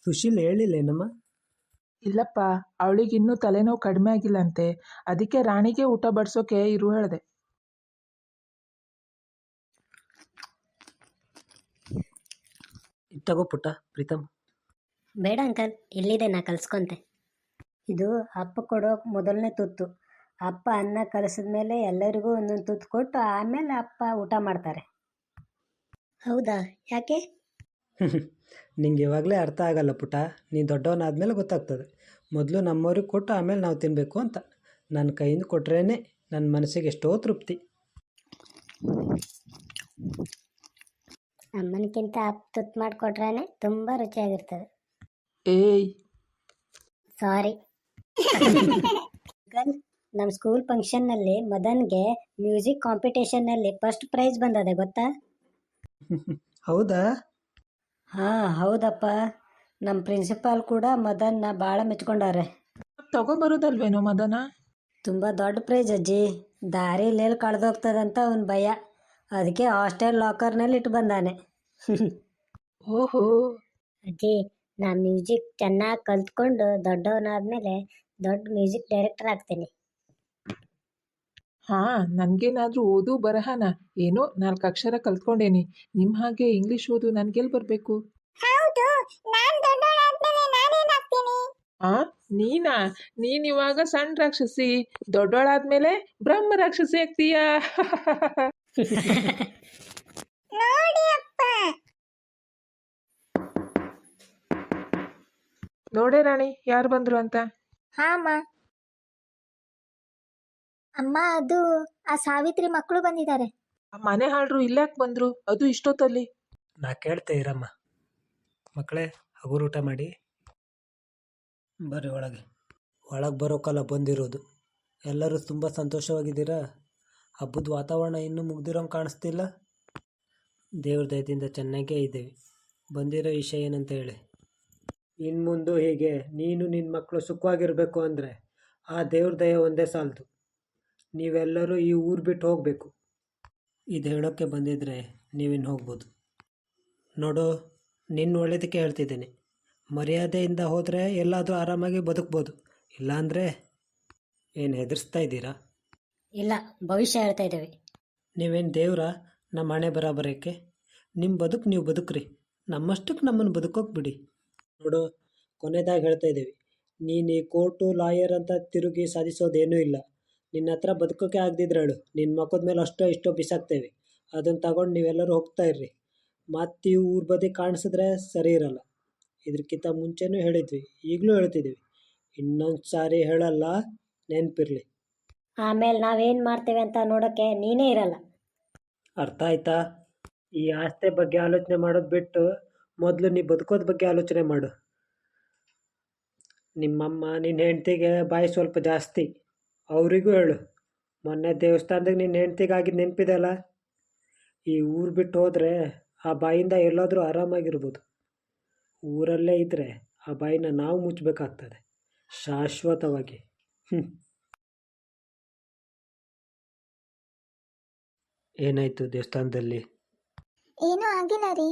ಸುಶೀಲ್ ಹೇಳಿಲ್ಲೇನಮ್ಮ? ಇಲ್ಲಪ್ಪ, ಅವಳಿಗೆ ಇನ್ನೂ ತಲೆನೋವು ಕಡಿಮೆ ಆಗಿಲ್ಲಂತೆ. ಅದಕ್ಕೆ ರಾಣಿಗೆ ಊಟ ಬಡಿಸೋಕೆ ಇರು ಹೇಳಿದೆ. ತಗೋ ಪುಟ್ಟ ಪ್ರೀತಮ್. ಬೇಡ ಅಂಕಲ್, ಇಲ್ಲಿದೆ, ನಾ ಕಲಿಸ್ಕೊಂತೆ. ಇದು ಅಪ್ಪ ಕೊಡೋ ಮೊದಲನೇ ತುತ್ತು. ಅಪ್ಪ ಅನ್ನ ಕಲಿಸಿದ್ಮೇಲೆ ಎಲ್ಲರಿಗೂ ಒಂದೊಂದು ತುತ್ತು ಕೊಟ್ಟು ಆಮೇಲೆ ಅಪ್ಪ ಊಟ ಮಾಡ್ತಾರೆ. ಹೌದಾ? ಯಾಕೆ? ನಿಂಗೆ ಇವಾಗಲೇ ಅರ್ಥ ಆಗಲ್ಲ ಪುಟ್ಟ. ನೀನು ದೊಡ್ಡವನಾದ್ಮೇಲೆ ಗೊತ್ತಾಗ್ತದೆ. ಮೊದಲು ನಮ್ಮವ್ರಿಗೆ ಕೊಟ್ಟು ಆಮೇಲೆ ನಾವು ತಿನ್ನಬೇಕು ಅಂತ. ನನ್ನ ಕೈಯಿಂದ ಕೊಟ್ರೇ ನನ್ನ ಮನಸ್ಸಿಗೆ ಎಷ್ಟೋ ತೃಪ್ತಿ. ಅಮ್ಮನಕ್ಕಿಂತ ಅಪ್ಪ ತುತ್ತು ಮಾಡಿಕೊಟ್ರೇ ತುಂಬ ರುಚಿಯಾಗಿರ್ತದೆ. ಏಯ್, ಸಾರಿ. ಅಂಕಲ್, ನಮ್ಮ ಸ್ಕೂಲ್ ಫಂಕ್ಷನ್ನಲ್ಲಿ ಮದನ್ಗೆ ಮ್ಯೂಸಿಕ್ ಕಾಂಪಿಟೇಷನ್ನಲ್ಲಿ ಫಸ್ಟ್ ಪ್ರೈಸ್ ಬಂದದೆ, ಗೊತ್ತಾ? ಹೌದಾ? ಹಾಂ ಹೌದಪ್ಪ. ನಮ್ಮ ಪ್ರಿನ್ಸಿಪಾಲ್ ಕೂಡ ಮದನ್ನ ಭಾಳ ಮೆಚ್ಕೊಂಡಾರೆ. ತಗೊಂಬರೋದಲ್ವೇನೋ ಮದನ? ತುಂಬ ದೊಡ್ಡ ಪ್ರೈಸ್ ಅಜ್ಜಿ. ದಾರಿಲೇಲಿ ಕಳೆದೋಗ್ತದಂತ ಅವನ ಭಯ. ಅದಕ್ಕೆ ಹಾಸ್ಟೆಲ್ ಲಾಕರ್ನಲ್ಲಿ ಇಟ್ಟು ಬಂದಾನೆ. ಓಹೋ. ಅಜ್ಜಿ, ನಾ ಮ್ಯೂಸಿಕ್ ಚೆನ್ನಾಗಿ ಕಲ್ತ್ಕೊಂಡು ದೊಡ್ಡವನಾದ್ಮೇಲೆ ದೊಡ್ಡ ಮ್ಯೂಸಿಕ್ ಡೈರೆಕ್ಟರ್ ಆಗ್ತೀನಿ. ಹಾಂ, ನನಗೇನಾದರೂ ಓದು ಬರಹನ ಏನೋ 4 ಅಕ್ಷರ ಕಲ್ತ್ಕೊಂಡೇನಿ. ನಿಮ್ಮ ಹಾಗೆ ಇಂಗ್ಲೀಷ್ ಓದು ನನಗೆಲ್ಲಿ ಬರಬೇಕು? ಹೌದು, ನಾನು ದೊಡ್ಡವಳಾದ್ಮೇಲೆ ನಾನೇನಾಗ್ತೀನಿ? ನೀನಾ? ನೀನಿವಾಗ ಸಣ್ಣ ರಾಕ್ಷಸಿ, ದೊಡ್ಡೋಳಾದ್ಮೇಲೆ ಬ್ರಹ್ಮ ರಾಕ್ಷಸಿ ಆಗ್ತೀಯಾ? ನೋಡಿ ಅಪ್ಪ. ನೋಡೇ ರಾಣಿ, ಯಾರು ಬಂದ್ರು ಅಂತ. ಹಾ ಅಮ್ಮ. ಅಮ್ಮ, ಅದು ಆ ಸಾವಿತ್ರಿ ಮಕ್ಕಳು ಬಂದಿದ್ದಾರೆ. ಆ ಮನೆ ಹಾಳ್ರು ಇಲ್ಲಾಕೆ ಬಂದ್ರು, ಅದು ಇಷ್ಟೊತ್ತಲ್ಲಿ? ನಾ ಕೇಳ್ತೆ ಇರಮ್ಮ. ಮಕ್ಕಳೇ, ಹಗುರು ಊಟ ಮಾಡಿ ಬರ್ರಿ ಒಳಗೆ. ಒಳಗೆ ಬರೋಕ್ಕಲ್ಲ ಬಂದಿರೋದು. ಎಲ್ಲರೂ ತುಂಬ ಸಂತೋಷವಾಗಿದ್ದೀರಾ? ಹಬ್ಬದ ವಾತಾವರಣ ಇನ್ನೂ ಮುಗ್ದಿರೋಂಗೆ ಕಾಣಿಸ್ತಿಲ್ಲ. ದೇವ್ರ ದಯದಿಂದ ಚೆನ್ನಾಗೇ ಇದ್ದೀವಿ. ಬಂದಿರೋ ವಿಷಯ ಏನಂತ ಹೇಳಿ. ಇನ್ನು ಮುಂದೆ ಹೀಗೆ ನೀನು ನಿನ್ನ ಮಕ್ಕಳು ಸುಖವಾಗಿರಬೇಕು ಅಂದರೆ ಆ ದೇವ್ರ ದಯ ಒಂದೇ ಸಾಲದು. ನೀವೆಲ್ಲರೂ ಈ ಊರು ಬಿಟ್ಟು ಹೋಗಬೇಕು. ಇದು ಹೇಳೋಕ್ಕೆ ಬಂದಿದ್ದರೆ ನೀವಿನ್ನು ಹೋಗ್ಬೋದು. ನೋಡು, ನಿನ್ನ ಒಳ್ಳೇದಕ್ಕೆ ಹೇಳ್ತಿದ್ದೀನಿ. ಮರ್ಯಾದೆಯಿಂದ ಹೋದರೆ ಎಲ್ಲಾದರೂ ಆರಾಮಾಗಿ ಬದುಕ್ಬೋದು. ಇಲ್ಲಾಂದರೆ ಏನು ಹೆದರ್ಸ್ತಾ ಇದ್ದೀರಾ? ಇಲ್ಲ, ಭವಿಷ್ಯ ಹೇಳ್ತಾ ಇದ್ದೀವಿ. ನೀವೇನು ದೇವ್ರ ನಮ್ಮ ಹಣೆ ಬರೋಕ್ಕೆ? ನಿಮ್ಮ ಬದುಕು ನೀವು ಬದುಕ್ರಿ, ನಮ್ಮಷ್ಟಕ್ಕೆ ನಮ್ಮನ್ನು ಬದುಕೋಕೆ ಬಿಡಿ. ನೋಡು, ಕೊನೆದಾಗಿ ಹೇಳ್ತಾ ಇದ್ದೀವಿ, ನೀನು ಈ ಕೋರ್ಟು ಲಾಯರ್ ಅಂತ ತಿರುಗಿ ಸಾಧಿಸೋದೇನೂ ಇಲ್ಲ. ನಿನ್ನ ಹತ್ರ ಬದುಕೋಕೆ ಆಗದಿದ್ರೆ ಹೇಳು, ನಿನ್ನ ಮಕ್ಕದ ಮೇಲೆ ಅಷ್ಟೋ ಇಷ್ಟೋ ಬಿಸಾಕ್ತೇವೆ. ಅದನ್ನು ತಗೊಂಡು ನೀವೆಲ್ಲರೂ ಹೋಗ್ತಾ ಇರ್ರಿ. ಮತ್ತು ಈ ಊರು ಬದಿ ಕಾಣಿಸಿದ್ರೆ ಸರಿ ಇರಲ್ಲ. ಇದಕ್ಕಿಂತ ಮುಂಚೆನೂ ಹೇಳಿದ್ವಿ, ಈಗಲೂ ಹೇಳ್ತಿದ್ದೀವಿ, ಇನ್ನೊಂದು ಸಾರಿ ಹೇಳಲ್ಲ, ನೆನಪಿರಲಿ. ಆಮೇಲೆ ನಾವೇನು ಮಾಡ್ತೇವೆ ಅಂತ ನೋಡೋಕ್ಕೆ ನೀನೇ ಇರಲ್ಲ. ಅರ್ಥ ಆಯ್ತಾ? ಈ ಆಸ್ತಿ ಬಗ್ಗೆ ಆಲೋಚನೆ ಮಾಡೋದು ಬಿಟ್ಟು ಮೊದಲು ನೀ ಬದುಕೋದ ಬಗ್ಗೆ ಆಲೋಚನೆ ಮಾಡು. ನಿಮ್ಮಮ್ಮ ನಿನ್ನ ಹೆಂಡ್ತಿಗೆ ಬಾಯಿ ಸ್ವಲ್ಪ ಜಾಸ್ತಿ, ಅವರಿಗೂ ಹೇಳು. ಮೊನ್ನೆ ದೇವಸ್ಥಾನದಾಗ ನಿನ್ನ ಹೆಂಡ್ತಿಗಾಗಿದ್ದು ನೆನಪಿದೆಯಲ್ಲ? ಈ ಊರು ಬಿಟ್ಟು ಹೋದರೆ ಆ ಬಾಯಿಂದ ಎಲ್ಲಾದರೂ ಆರಾಮಾಗಿರ್ಬೋದು. ಊರಲ್ಲೇ ಇದ್ದರೆ ಆ ಬಾಯಿನ ನಾವು ಮುಚ್ಚಬೇಕಾಗ್ತದೆ ಶಾಶ್ವತವಾಗಿ. ಏನಾಯಿತು ದೇವಸ್ಥಾನದಲ್ಲಿ? ಏನೂ ಆಗಿಲ್ಲ ರೀ.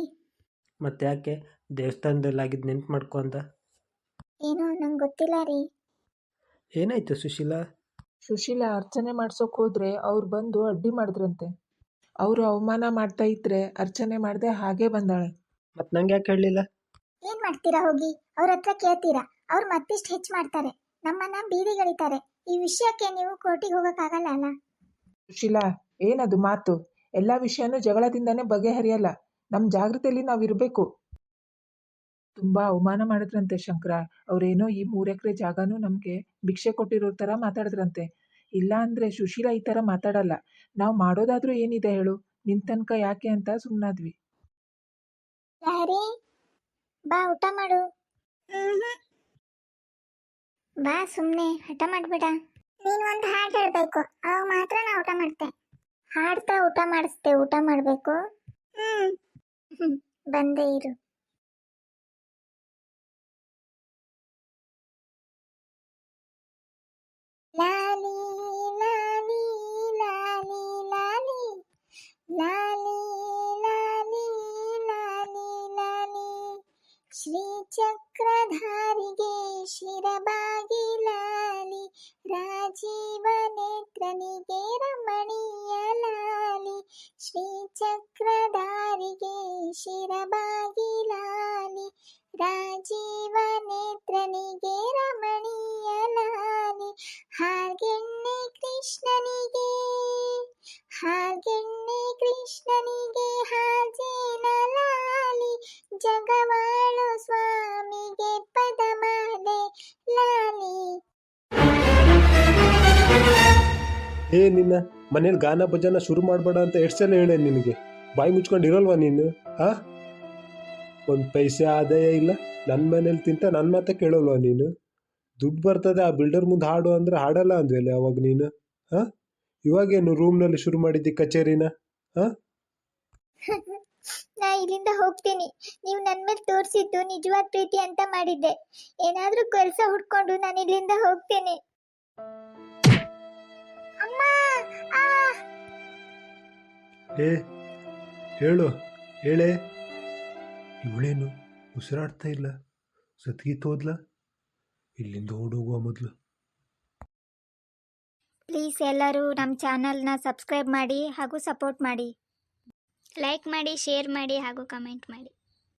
ಮತ್ತೆ ಯಾಕೆ ದೇವಸ್ಥಾನದಲ್ಲಿ ಆಗಿದ್ದು ನೆನ್ಪು ಮಾಡ್ಕೊ ಅಂದ? ಏನೋ ನಂಗೆ ಗೊತ್ತಿಲ್ಲ ರೀ. ಏನಾಯಿತು ಸುಶೀಲಾ? ಸುಶೀಲಾ ಅರ್ಚನೆ ಮಾಡ್ಸೋಕೆ ಹೋದ್ರೆ ಅವ್ರು ಬಂದು ಅಡ್ಡಿ ಮಾಡಿದ್ರಂತೆ. ಅವರು ಅವಮಾನ ಮಾಡ್ತಾ ಇದ್ರೆ ಅರ್ಚನೆ ಮಾಡದೆ ಹಾಗೆ ಬಂದಾಳೆ. ಮತ್ತು ನಂಗೆ ಯಾಕೆ ಹೇಳಲಿಲ್ಲ? ಏನ್ ಮಾಡ್ತೀರಾ ಹೋಗಿ? ಅವ್ರ ಹತ್ರ ಕೇಳ್ತೀರಾ? ಅವ್ರು ಮತ್ತಿಷ್ಟು ಹೆಚ್ಚು ಮಾಡ್ತಾರೆ, ನಮ್ಮನ್ನ ಬೀದಿಗಳಿತಾರೆ. ಈ ವಿಷಯಕ್ಕೆ ನೀವು ಕೋರ್ಟಿಗೆ ಹೋಗೋಕ್ಕಾಗಲ್ಲ ಅಲ್ಲ? ಸುಶೀಲಾ, ಏನದು ಮಾತು? ಎಲ್ಲ ವಿಷಯನೂ ಜಗಳದಿಂದಾನೇ ಬಗೆಹರಿಯಲ್ಲ. ನಮ್ಮ ಜಾಗೃತಿಯಲ್ಲಿ ನಾವು ಇರಬೇಕು. ತುಂಬ ಅವಮಾನ ಮಾಡಿದ್ರಂತೆ ಶಂಕರ. ಅವರೇನೋ ಈ 3 ಎಕರೆ ಜಾಗನೂ ನಮಗೆ ಭಿಕ್ಷೆ ಕೊಟ್ಟಿರೋ ಥರ ಮಾತಾಡಿದ್ರಂತೆ. ಇಲ್ಲ ಅಂದರೆ ಸುಶೀಲಾ ಈ ಥರ ಮಾತಾಡಲ್ಲ. ನಾವು ಮಾಡೋದಾದ್ರೂ ಏನಿದೆ ಹೇಳು? ನಿನ್ನ ತನಕ ಯಾಕೆ ಅಂತ ಸುಮ್ಮನಾದ್ವಿ. ಯಾರೇ, ಬಾ ಊಟ ಮಾಡು. ಬಾ, ಸುಮ್ಮನೆ ಹಠ ಮಾಡ್ಬೇಡ. ನೀನು ಒಂದು ಹಾಡು ಹೇಳ್ಬೇಕು, ಅವಾಗ ಮಾತ್ರ ನಾ ಊಟ ಮಾಡ್ತೆ. ಹಾಡ್ತಾ ಊಟ ಮಾಡಿಸ್ತೆ, ಊಟ ಮಾಡಬೇಕು. ಬಂದೇ ಇರು. ಲಾಲಿ ಲಾಲಿ ಲಾಲಿ ಲಾಲಿ ಲಾಲಿ ಲಾಲಿ ಲಾಲಿ ಲಾಲಿ ಶ್ರೀ ಚಕ್ರ ಏ ನಿನ್ನ ಮನೇಲಿ ಗಾನ ಭಜನ ಶುರು ಮಾಡಬೇಡ ಅಂತ ಎಷ್ಟು ಸಲ ಹೇಳೇ ನಿನಗೆ? ಬಾಯಿ ಮುಚ್ಕೊಂಡು ಇರಲ್ವಾ ನೀನು? ಆ ಒಂದು ಪೈಸೆ ಆದಾಯ ಇಲ್ಲ, ನನ್ನ ಮನೇಲಿ ತಿಂತ ನನ್ನ ಮಾತೆ ಕೇಳಲ್ವಾ ನೀನು? ದುಡ್ಡು ಬರ್ತದೆ ಆ ಬಿಲ್ಡರ್ ಮುಂದೆ ಹಾಡು ಅಂದರೆ ಹಾಡಲ್ಲ ಅಂದ್ವೇಲೆ ಅವಾಗ ನೀನು? ಹಾಂ, ಇವಾಗೇನು ರೂಮ್ನಲ್ಲಿ ಶುರು ಮಾಡಿದ್ದಿ ಕಚೇರಿನ? ಹಾಂ, ನಾ ಇಲ್ಲಿಂದ ಹೋಗ್ತೀನಿ. ನೀವು ನನ್ನ ಮೇಲೆ ತೋರಿಸಿದ್ದು ನಿಜವಾದ ಪ್ರೀತಿ ಅಂತ ಮಾಡಿದ್ದೆ. ಏನಾದರೂ ಕೆಲಸ ಹುಡ್ಕೊಂಡು ನಾನು ಇಲ್ಲಿಂದ ಹೋಗ್ತೀನಿ. ಅಮ್ಮ, ಆ ಏ ಹೇಳು, ಹೇಳೇ. ಇವಳೇನು ಉಸಿರಾಡ್ತಾ ಇಲ್ಲ, ಸತ್ಗೀತೋದ್ಲ? ಇಲ್ಲಿಂದ ಓಡೋಗುವ ಮೊದಲು. ಪ್ಲೀಸ್ ಎಲ್ಲರೂ ನಮ್ಮ ಚಾನಲ್ನ ಸಬ್ಸ್ಕ್ರೈಬ್ ಮಾಡಿ ಹಾಗೂ ಸಪೋರ್ಟ್ ಮಾಡಿ. ಲೈಕ್ ಮಾಡಿ, ಶೇರ್ ಮಾಡಿ ಹಾಗೂ ಕಮೆಂಟ್ ಮಾಡಿ.